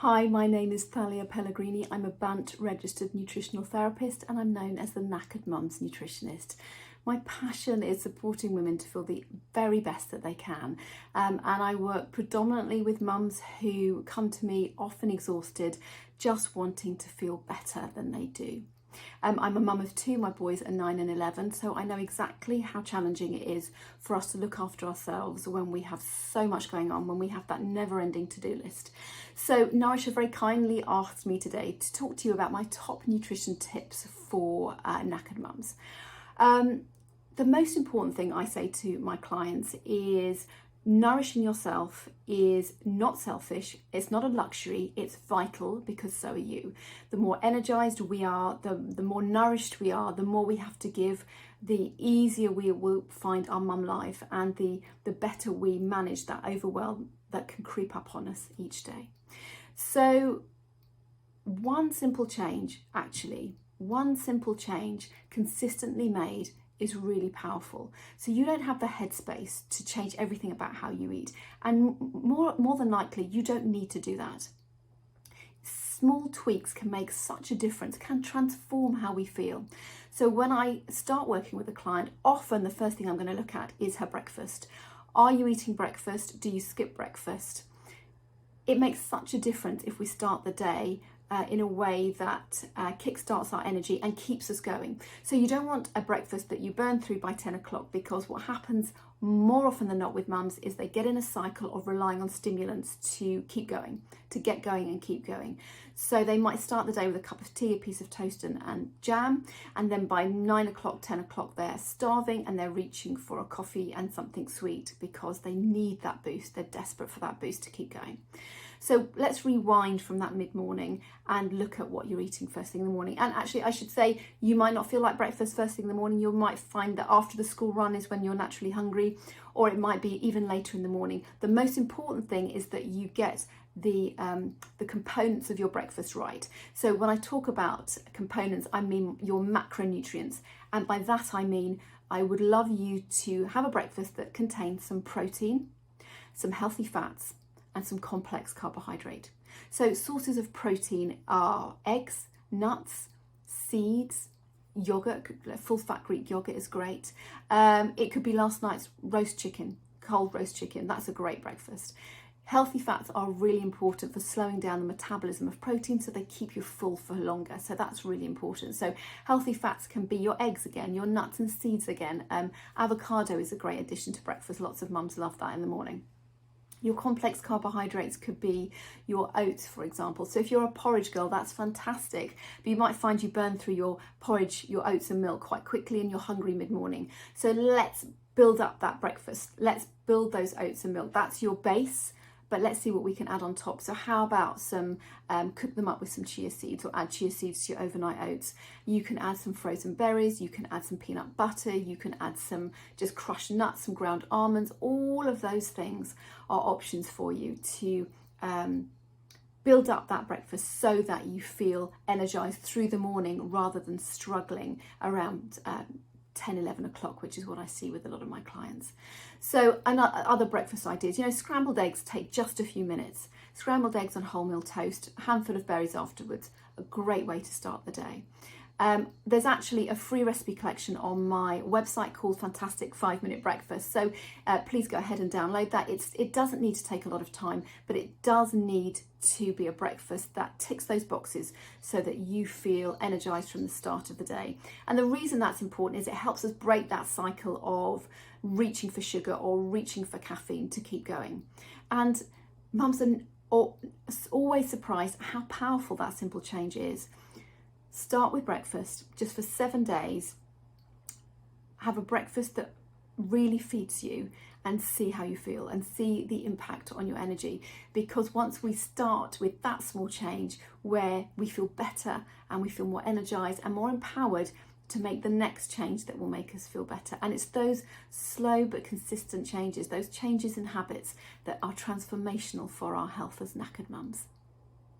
Hi, my name is Thalia Pellegrini. I'm a BANT registered nutritional therapist and I'm known as the Knackered Mums Nutritionist. My passion is supporting women to feel the very best that they can, and I work predominantly with mums who come to me often exhausted, just wanting to feel better than they do. I'm a mum of two, my boys are 9 and 11, so I know exactly how challenging it is for us to look after ourselves when we have so much going on, when we have that never-ending to-do list. So Nourish have very kindly asked me today to talk to you about my top nutrition tips for knackered mums. The most important thing I say to my clients is nourishing yourself is not selfish, it's not a luxury, it's vital, because so are you. The more energized we are, the more nourished we are, the more we have to give, the easier we will find our mum life, and the better we manage that overwhelm that can creep up on us each day. So one simple change consistently made is really powerful. So you don't have the headspace to change everything about how you eat, and more than likely you don't need to do that. Small tweaks can make such a difference, can transform how we feel. So when I start working with a client, often the first thing I'm going to look at is her breakfast. Are you eating breakfast? Do you skip breakfast? It makes such a difference if we start the day in a way that kickstarts our energy and keeps us going. So you don't want a breakfast that you burn through by 10 o'clock, because what happens more often than not with mums is they get in a cycle of relying on stimulants to keep going, to get going and keep going. So they might start the day with a cup of tea, a piece of toast and jam, and then by 9 o'clock, 10 o'clock, they're starving and they're reaching for a coffee and something sweet because they need that boost. They're desperate for that boost to keep going. So let's rewind from that mid-morning and look at what you're eating first thing in the morning. And actually, I should say, you might not feel like breakfast first thing in the morning. You might find that after the school run is when you're naturally hungry, or it might be even later in the morning. The most important thing is that you get the components of your breakfast right. So when I talk about components, I mean your macronutrients. And by that, I mean, I would love you to have a breakfast that contains some protein, some healthy fats, and some complex carbohydrate. So sources of protein are eggs, nuts, seeds, yogurt. Full fat Greek yogurt is great. It could be last night's roast chicken, cold roast chicken. That's a great breakfast. Healthy fats are really important for slowing down the metabolism of protein, so they keep you full for longer. So that's really important. So healthy fats can be your eggs again, your nuts and seeds again. Avocado is a great addition to breakfast. Lots of mums love that in the morning. Your complex carbohydrates could be your oats, for example. So if you're a porridge girl, that's fantastic. But you might find you burn through your porridge, your oats and milk quite quickly, and you're hungry mid-morning. So let's build up that breakfast. Let's build those oats and milk. That's your base. But let's see what we can add on top. So how about some, cook them up with some chia seeds, or add chia seeds to your overnight oats. You can add some frozen berries, you can add some peanut butter, you can add some just crushed nuts, some ground almonds. All of those things are options for you to build up that breakfast so that you feel energized through the morning rather than struggling around 10, 11 o'clock, which is what I see with a lot of my clients. So other breakfast ideas, scrambled eggs take just a few minutes. Scrambled eggs on wholemeal toast, a handful of berries afterwards, a great way to start the day. There's actually a free recipe collection on my website called Fantastic 5-Minute Breakfast. So please go ahead and download that. It doesn't need to take a lot of time, but it does need to be a breakfast that ticks those boxes so that you feel energized from the start of the day. And the reason that's important is it helps us break that cycle of reaching for sugar or reaching for caffeine to keep going. And mums are always surprised how powerful that simple change is. Start with breakfast just for 7 days. Have a breakfast that really feeds you and see how you feel and see the impact on your energy. Because once we start with that small change where we feel better and we feel more energized and more empowered to make the next change that will make us feel better. And it's those slow but consistent changes, those changes in habits that are transformational for our health as knackered mums.